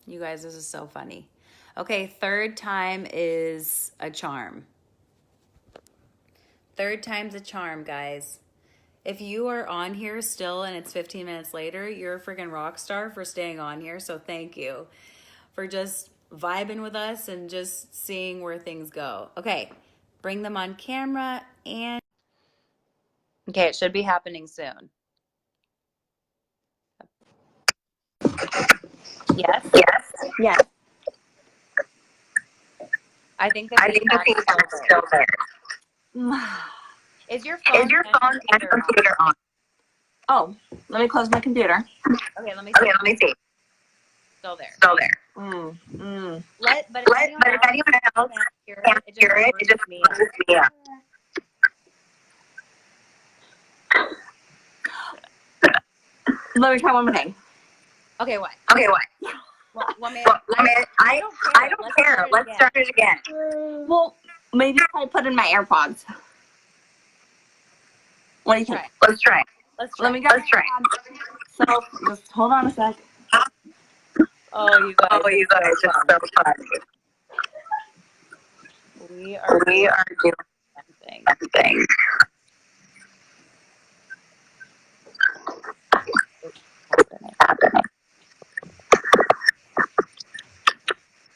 You guys, this is so funny. Okay, third time is a charm. Third time's a charm, guys. If you are on here still and it's 15 minutes later, you're a freaking rock star for staying on here. So thank you for just vibing with us and just seeing where things go. Okay, bring them on camera and. Okay, it should be happening soon. Yes? Yes. I think the feedback is still there. Is your phone and computer on? Oh, let me close my computer. Okay, let me see. Still there. Mm. But if anyone else can't hear it, it just brings me up. Let me try one more thing. Okay, what? One minute. I don't care. Let's start it again. Well, maybe if I put in my AirPods. What do you think? Let's try. Let me go. Let's try. So, just hold on a sec. Oh, you guys, it's so fun. We are doing something. Happening.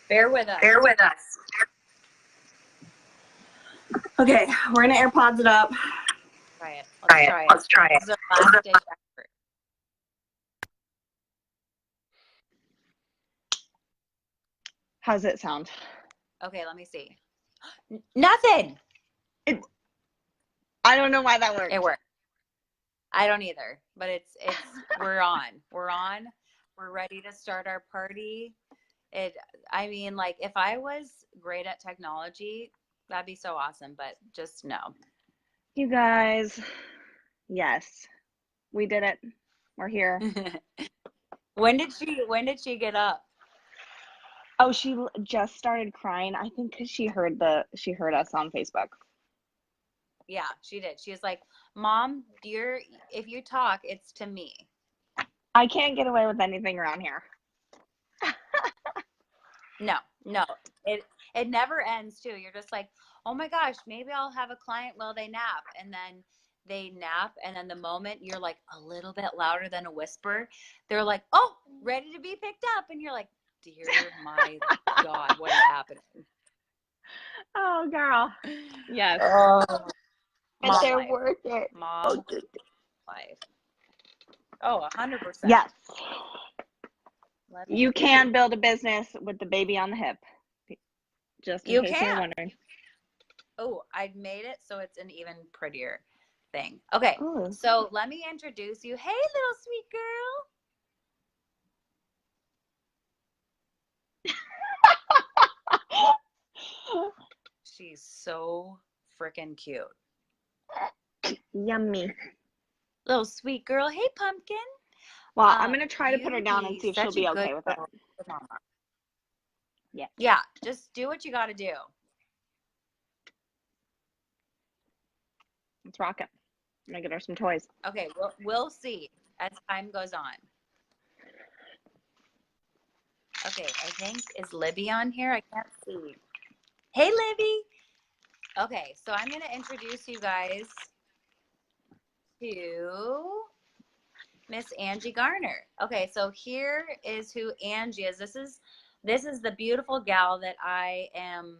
Bear with us. Okay, we're gonna AirPods it up. Let's try it. This is our last ditch effort. How's it sound? Okay, let me see. Nothing. I don't know why that worked. It worked. I don't either, but it's we're on. We're ready to start our party. I mean, like, if I was great at technology, that'd be so awesome, but just no. You guys, yes, we did it. We're here. When did she get up? Oh, she just started crying. I think because she heard us on Facebook. Yeah, she did. She was like, "Mom, if you talk, it's to me." I can't get away with anything around here. No. It never ends too. You're just like, "Oh my gosh, maybe I'll have a client while they nap." And then they nap, and then the moment you're like a little bit louder than a whisper, they're like, "Oh, ready to be picked up." And you're like, "Dear my God, what is happening?" Oh, girl. Yes. Oh, but they're worth it. Mom life. Oh, 100%. Yes. You can build a business with the baby on the hip. Just in case you're wondering. Oh, I made it so it's an even prettier thing. Okay, so let me introduce you. Hey, little sweet girl. She's so freaking cute. Yummy. Little sweet girl. Hey, pumpkin. Well, I'm going to try to put her down and see if she'll be okay with it. Yeah, just do what you got to do. Let's rock it. I'm going to get her some toys. Okay, we'll see as time goes on. Okay, I think, is Libby on here? I can't see. Hey, Libby. Okay, so I'm going to introduce you guys to Miss Angie Garner. Okay, so here is who Angie is. This is the beautiful gal that I am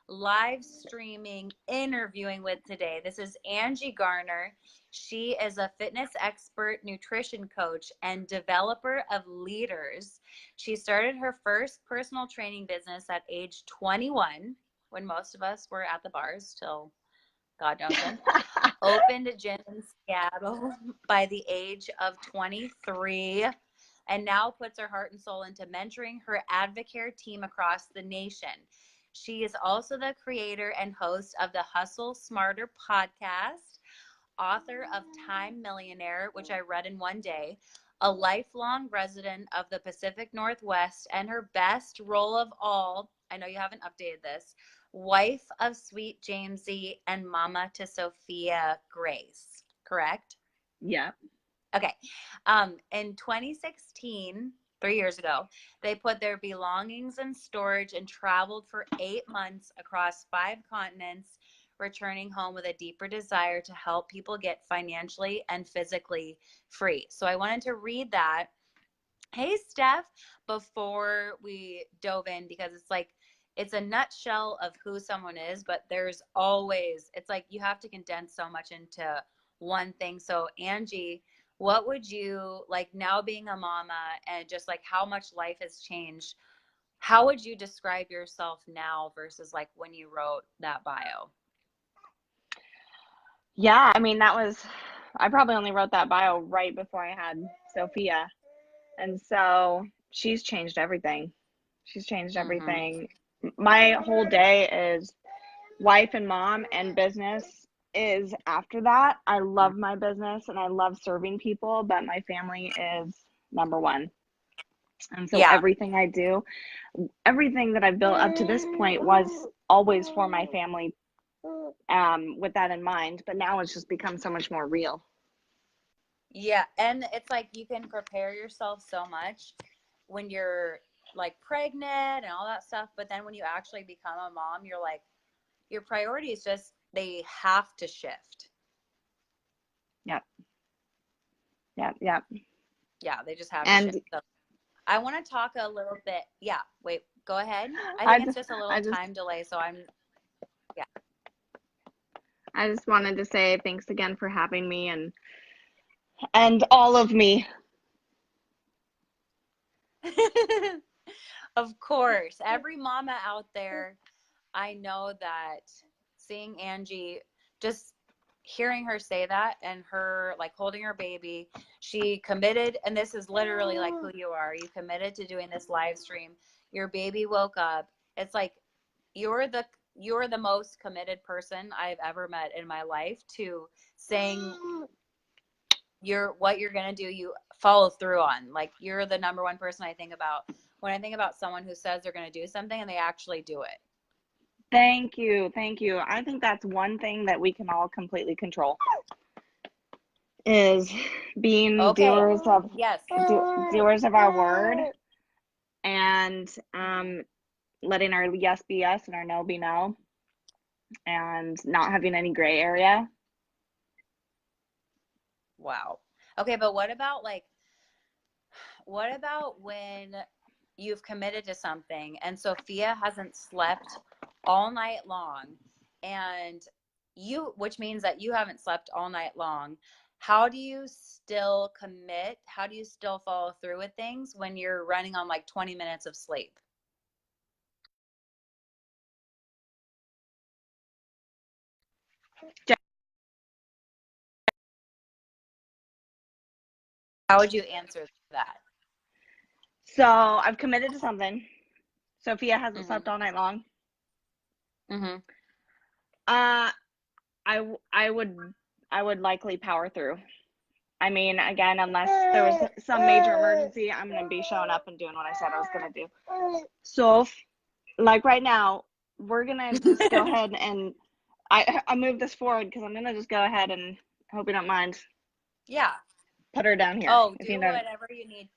live streaming, interviewing with today. This is Angie Garner. She is a fitness expert, nutrition coach, and developer of leaders. She started her first personal training business at age 21, when most of us were at the bars till God knows when. Opened a gym in Seattle by the age of 23, and now puts her heart and soul into mentoring her Advocare team across the nation. She is also the creator and host of the Hustle Smarter podcast, author of Time Millionaire, which I read in one day, a lifelong resident of the Pacific Northwest, and her best role of all, I know you haven't updated this, wife of Sweet Jamesy and mama to Sophia Grace, correct? Yeah. Okay. In 2016, 3 years ago. They put their belongings in storage and traveled for 8 months across 5 continents, returning home with a deeper desire to help people get financially and physically free. So I wanted to read that. Hey, Steph, before we dove in, because it's like, it's a nutshell of who someone is, but there's always, it's like you have to condense so much into one thing. So Angie, what would you like now being a mama and just like how much life has changed? How would you describe yourself now versus like when you wrote that bio? Yeah, I mean, I probably only wrote that bio right before I had Sophia. And so she's changed everything. She's changed everything. My whole day is wife and mom, and business is after that. I love my business and I love serving people, but my family is number one. And so everything I do, everything that I've built up to this point was always for my family, with that in mind. But now it's just become so much more real. Yeah, and it's like you can prepare yourself so much when you're like pregnant and all that stuff, but then when you actually become a mom, you're like, your priorities just, they have to shift. Yep. Yeah, they just have to shift. So I want to talk a little bit. Yeah, wait, go ahead. I think it's just a little time delay, so I just wanted to say thanks again for having me and all of me. Of course, every mama out there, I know that seeing Angie, just hearing her say that and her like holding her baby, she committed, and this is literally like who you are. You committed to doing this live stream. Your baby woke up. It's like you're the most committed person I've ever met in my life to saying what you're going to do, you follow through on. Like you're the number one person I think about when I think about someone who says they're going to do something and they actually do it. Thank you. I think that's one thing that we can all completely control is being doers of our word, and letting our yes be yes and our no be no, and not having any gray area. Wow. Okay, but what about when you've committed to something and Sophia hasn't slept all night long, and which means that you haven't slept all night long, how do you still commit? How do you still follow through with things when you're running on like 20 minutes of sleep? How would you answer that? So I've committed to something. Sophia hasn't slept all night long. I would likely power through. I mean, again, unless there was some major emergency, I'm going to be showing up and doing what I said I was going to do. So, like right now, we're going to just go ahead and I move this forward because I'm going to just go ahead and, hope you don't mind. Yeah. Put her down here. Oh, do whatever you need.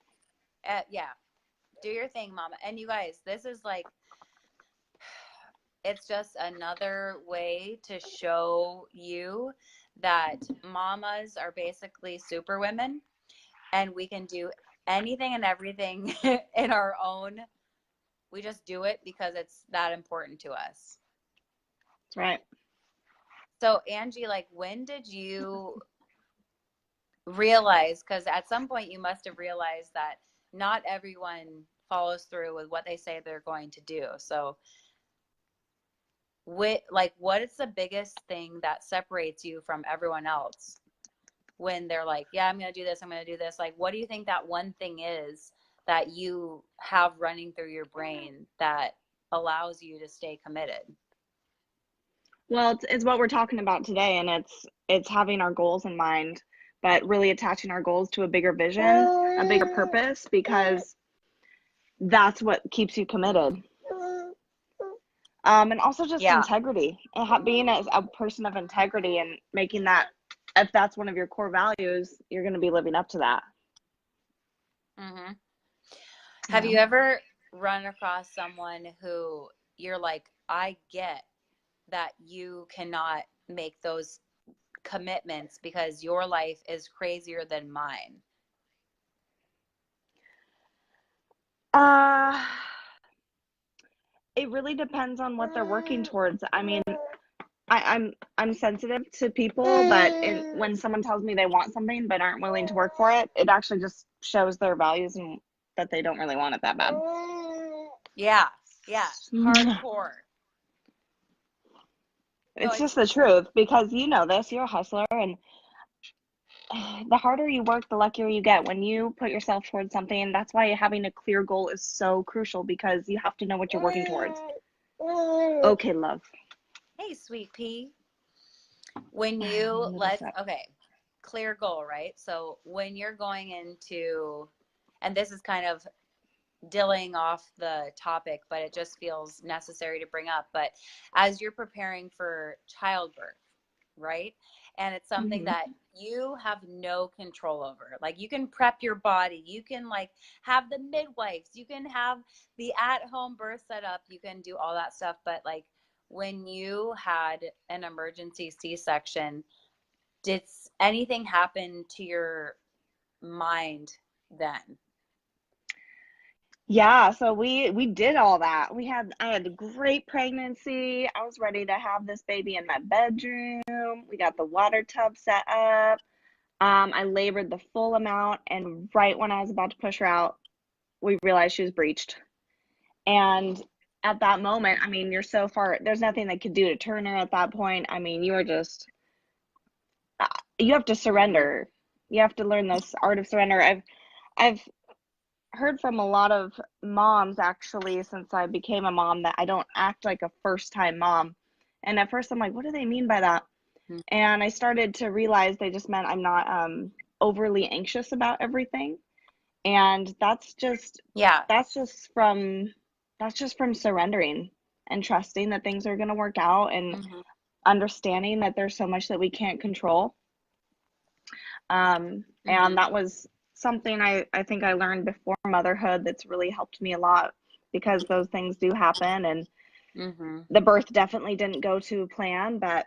Yeah. Do your thing, mama. And you guys, this is like, it's just another way to show you that mamas are basically super women and we can do anything and everything in our own. We just do it because it's that important to us. That's right. So Angie, like when did you realize, because at some point you must have realized that not everyone follows through with what they say they're going to do. So what is the biggest thing that separates you from everyone else when they're like, yeah, I'm going to do this, I'm going to do this? Like, what do you think that one thing is that you have running through your brain that allows you to stay committed? Well, it's what we're talking about today, and it's having our goals in mind, but really attaching our goals to a bigger vision, a bigger purpose, because that's what keeps you committed. And also just integrity, being a person of integrity and making that, if that's one of your core values, you're going to be living up to that. Have Yeah. you ever run across someone who you're like, I get that you cannot make those commitments because your life is crazier than mine? Uh, it really depends on what they're working towards. I mean, I'm sensitive to people, but when someone tells me they want something but aren't willing to work for it, it actually just shows their values and that they don't really want it that bad. Yeah, yeah, hardcore. No, It's just the truth, because you know this, you're a hustler, and the harder you work, the luckier you get when you put yourself towards something. That's why having a clear goal is so crucial, because you have to know what you're working towards. Okay, love. hey, sweet pea. When you okay, clear goal, right? So when you're going into, and this is kind of dilling off the topic, but it just feels necessary to bring up. But as you're preparing for childbirth, right? And it's something that you have no control over. Like, you can prep your body, you can like have the midwives, you can have the at-home birth setup, you can do all that stuff. But like, when you had an emergency C-section, did anything happen to your mind then? Yeah, so we did all that. I had a great pregnancy. I was ready to have this baby in my bedroom. We got the water tub set up. I labored the full amount, and right when I was about to push her out, we realized she was breached. And at that moment, I mean, you're so far, there's nothing they could do to turn her at that point. I mean, you are just, you have to surrender. You have to learn this art of surrender. I've heard from a lot of moms, actually, since I became a mom, that I don't act like a first-time mom. And at first I'm like, what do they mean by that? And I started to realize they just meant I'm not overly anxious about everything. And that's just from surrendering and trusting that things are going to work out, and understanding that there's so much that we can't control. And that was something I think I learned before motherhood that's really helped me a lot, because those things do happen, and the birth definitely didn't go to plan. But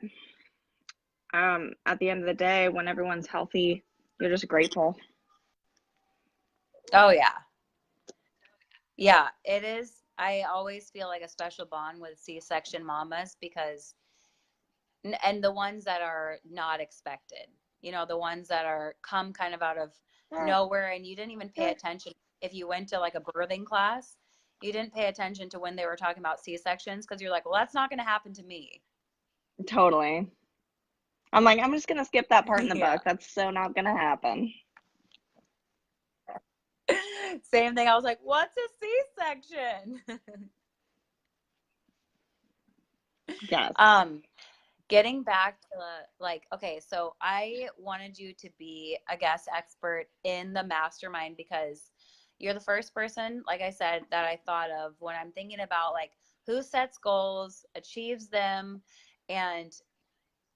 at the end of the day, when everyone's healthy, you're just grateful. Oh, yeah. Yeah, it is. I always feel like a special bond with C-section mamas, because, and the ones that are not expected, you know, the ones that are come kind of out of nowhere, and you didn't even pay attention. If you went to like a birthing class, you didn't pay attention to when they were talking about C-sections, because you're like, well, that's not going to happen to me. Totally. I'm like, I'm just going to skip that part in the Yeah. book. That's so not going to happen. Same thing. I was like, what's a C-section? Yes. Getting back to like, okay, so I wanted you to be a guest expert in the mastermind, because you're the first person, like I said, that I thought of when I'm thinking about like who sets goals, achieves them. And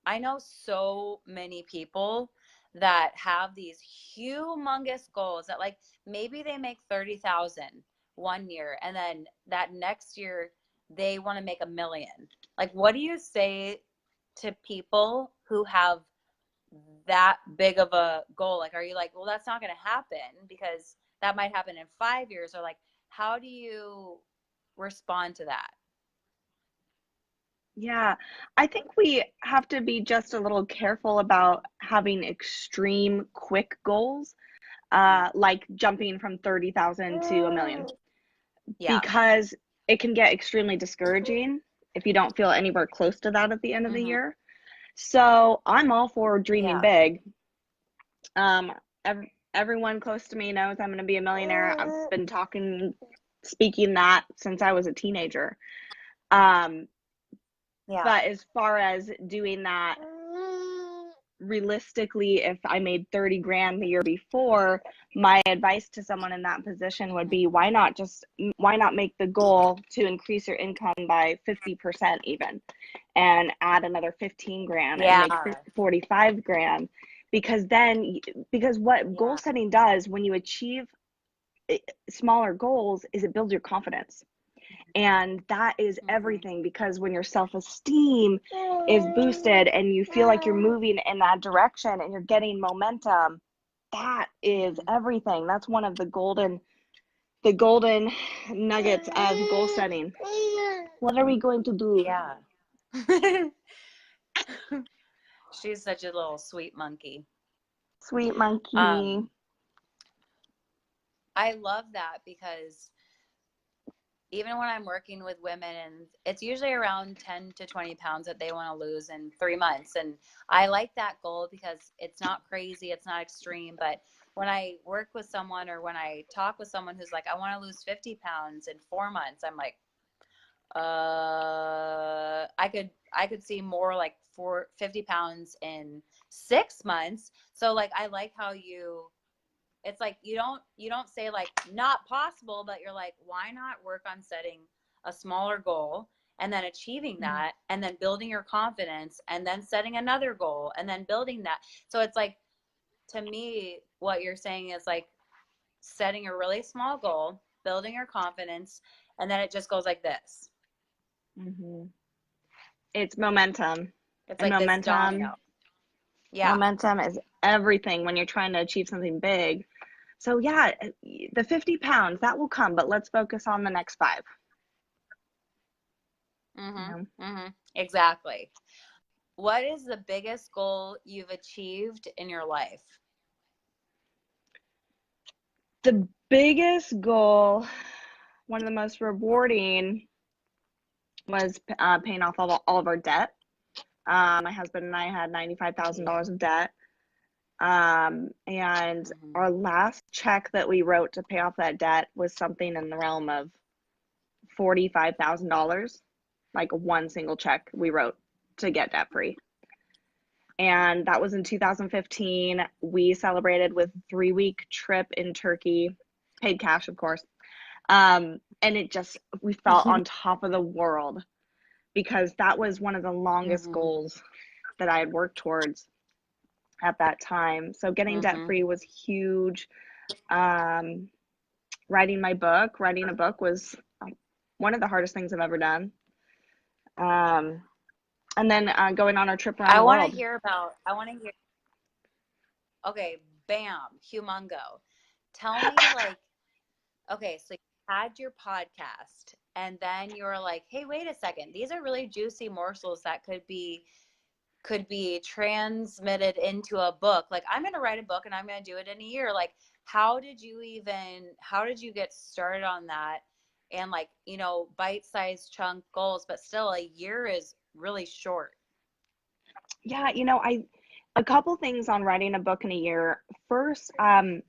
I know so many people that have these humongous goals that, like, maybe they make 30,000 one year, and then that next year they want to make 1 million. Like, what do you say to people who have that big of a goal? Like, are you like, well, that's not going to happen because that might happen in 5 years? Or like, how do you respond to that? Yeah, I think we have to be just a little careful about having extreme quick goals, like jumping from 30,000 to 1 million, Yeah. because it can get extremely discouraging if you don't feel anywhere close to that at the end of the year. So I'm all for dreaming big. Everyone close to me knows I'm going to be a millionaire. I've been speaking that since I was a teenager. But as far as doing that realistically, if I made 30 grand the year before, my advice to someone in that position would be, why not make the goal to increase your income by 50% even, and add another 15 grand and make 45 grand. Because what goal setting does, when you achieve smaller goals is it builds your confidence. And that is everything, because when your self-esteem is boosted and you feel like you're moving in that direction and you're getting momentum, that is everything. That's one of the golden nuggets of goal setting. What are we going to do? Yeah. She's such a little sweet monkey. Sweet monkey. I love that, because even when I'm working with women, and it's usually around 10 to 20 pounds that they want to lose in 3 months. And I like that goal because it's not crazy, it's not extreme. But when I work with someone, or when I talk with someone who's like, I want to lose 50 pounds in 4 months, I'm like, I could see more like 50 pounds in 6 months. So like, I like how it's like you don't say like not possible, but you're like, why not work on setting a smaller goal and then achieving that, and then building your confidence, and then setting another goal and then building that. So it's like, to me, what you're saying is like setting a really small goal, building your confidence, and then it just goes like this. It's momentum. It's like this domino. Yeah. Momentum is everything when you're trying to achieve something big. So yeah, the 50 pounds, that will come, but let's focus on the next 5. Exactly. What is the biggest goal you've achieved in your life? The biggest goal, one of the most rewarding, was paying off all of our debt. My husband and I had $95,000 of debt. And our last check that we wrote to pay off that debt was something in the realm of $45,000, like one single check we wrote to get debt free. And that was in 2015. We celebrated with a 3-week trip in Turkey, paid cash, of course. And we felt on top of the world, because that was one of the longest goals that I had worked towards at that time. So getting debt free was huge. Writing a book was one of the hardest things I've ever done. And then going on our trip around the world. I want to hear. Okay, bam, humongo. Tell me, like, okay, so you had your podcast, and then you were like, hey, wait a second, these are really juicy morsels that could be transmitted into a book. Like, I'm going to write a book and I'm going to do it in a year. Like, how did you get started on that? And like, bite-sized chunk goals, but still a year is really short. Yeah. A couple things on writing a book in a year. First, my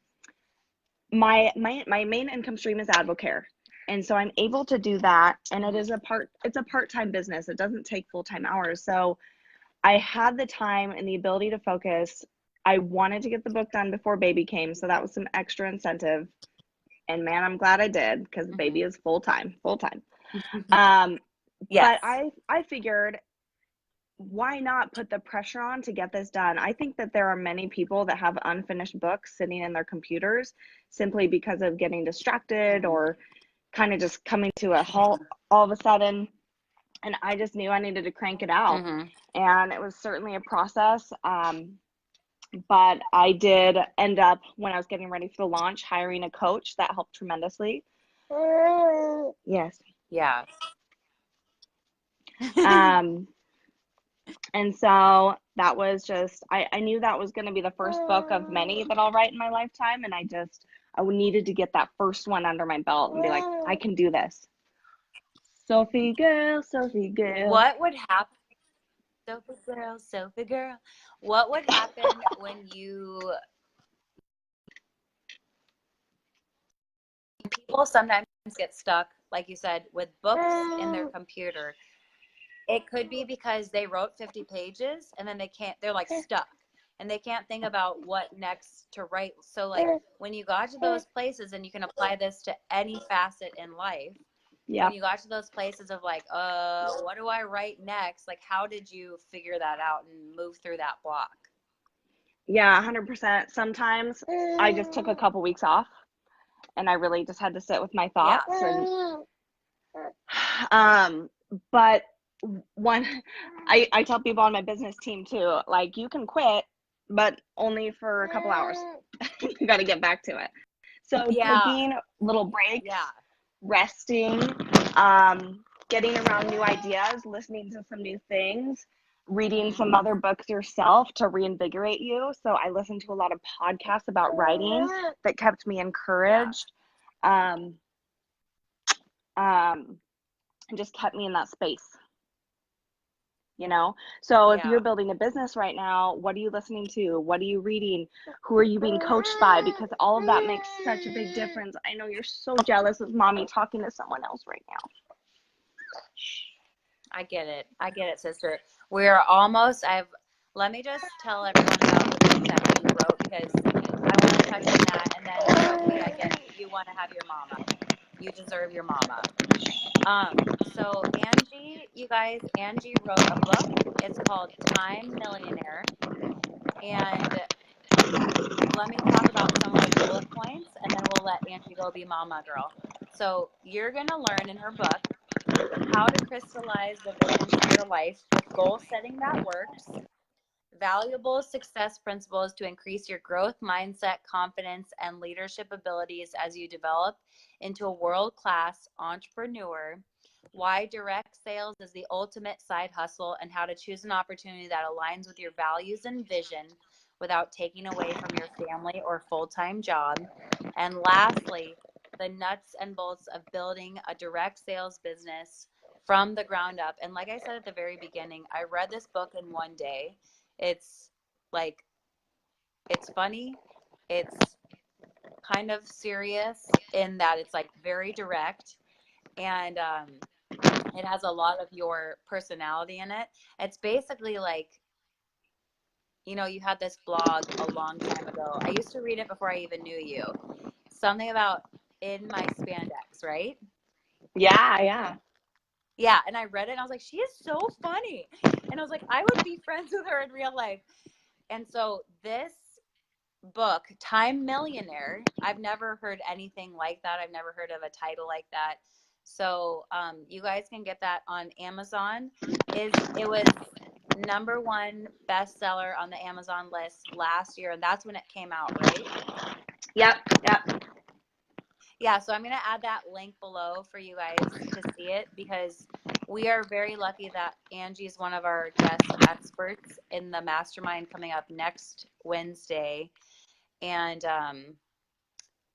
main income stream is AdvoCare. And so I'm able to do that. And it's a part-time business. It doesn't take full-time hours. So I had the time and the ability to focus. I wanted to get the book done before baby came. So that was some extra incentive. And man, I'm glad I did, because the baby is full-time. Yes. But I figured, why not put the pressure on to get this done? I think that there are many people that have unfinished books sitting in their computers simply because of getting distracted or kind of just coming to a halt all of a sudden. And I just knew I needed to crank it out. And it was certainly a process. But I did end up, when I was getting ready for the launch, hiring a coach. That helped tremendously. Yes. Yeah. And so that was just, I knew that was going to be the first book of many that I'll write in my lifetime. And I needed to get that first one under my belt and be like, I can do this. Sophie girl. What would happen? Sophie girl. What would happen when people sometimes get stuck, like you said, with books in their computer? It could be because they wrote 50 pages and then they're like stuck and they can't think about what next to write. So like, when you got to those places, and you can apply this to any facet in life. Yeah. When you got to those places of like, what do I write next? Like, how did you figure that out and move through that block? Yeah, 100%. Sometimes I just took a couple weeks off and I really just had to sit with my Yeah. thoughts. But I tell people on my business team too, like, you can quit, but only for a couple hours. You got to get back to it. So taking little breaks, resting, getting around new ideas, listening to some new things, reading some other books yourself to reinvigorate you. So I listened to a lot of podcasts about writing that kept me encouraged, and just kept me in that space. You know, so if you're building a business right now, what are you listening to? What are you reading? Who are you being coached by? Because all of that makes such a big difference. I know you're so jealous of mommy talking to someone else right now. I get it, sister. We're almost, let me just tell everyone about the book that you wrote, because I want to touch on that. And then, Sophie, I get it. You want to have your mama. You deserve your mama. So Angie, you guys, Angie wrote a book. It's called Time Millionaire. And let me talk about some of the bullet points, and then we'll let Angie go be mama girl. So you're going to learn in her book how to crystallize the vision for your life with goal setting that works, valuable success principles to increase your growth mindset, confidence, and leadership abilities as you develop into a world-class entrepreneur, why direct sales is the ultimate side hustle, and how to choose an opportunity that aligns with your values and vision without taking away from your family or full-time job. And lastly, the nuts and bolts of building a direct sales business from the ground up. And like I said at the very beginning, I read this book in one day. It's like, it's funny. It's kind of serious in that it's like very direct, and it has a lot of your personality in it. It's basically like, you know, you had this blog a long time ago. I used to read it before I even knew you. Something about in my spandex, right? Yeah. Yeah, and I read it and I was like, she is so funny. And I was like, I would be friends with her in real life. And so this book, Time Millionaire, I've never heard anything like that. I've never heard of a title like that. So you guys can get that on Amazon. It was #1 bestseller on the Amazon list last year, and that's when it came out, right? Yep. Yeah, so I'm going to add that link below for you guys to see it, because we are very lucky that Angie is one of our guest experts in the mastermind coming up next Wednesday. And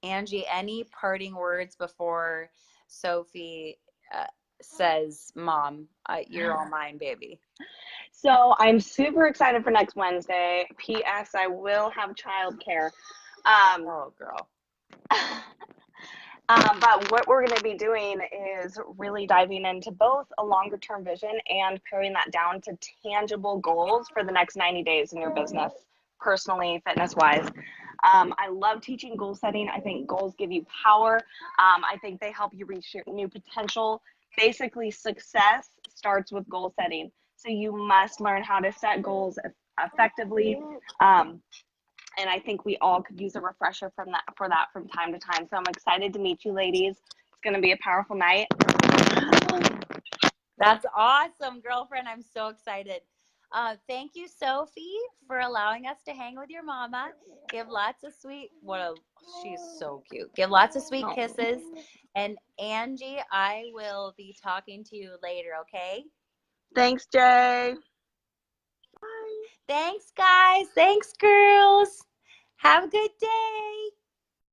Angie, any parting words before Sophie says, Mom, you're all mine, baby? So I'm super excited for next Wednesday. P.S. I will have childcare. Oh, girl. But what we're going to be doing is really diving into both a longer term vision and paring that down to tangible goals for the next 90 days in your business, personally, fitness wise. I love teaching goal setting. I think goals give you power. I think they help you reach your new potential. Basically, success starts with goal setting. So you must learn how to set goals effectively. And I think we all could use a refresher from time to time. So I'm excited to meet you ladies. It's going to be a powerful night. That's awesome, girlfriend. I'm so excited. Thank you, Sophie, for allowing us to hang with your mama. Give lots of she's so cute. Give lots of sweet kisses. And Angie, I will be talking to you later, okay? Thanks, Jay. Bye. Thanks, guys. Thanks, girls. Have a good day.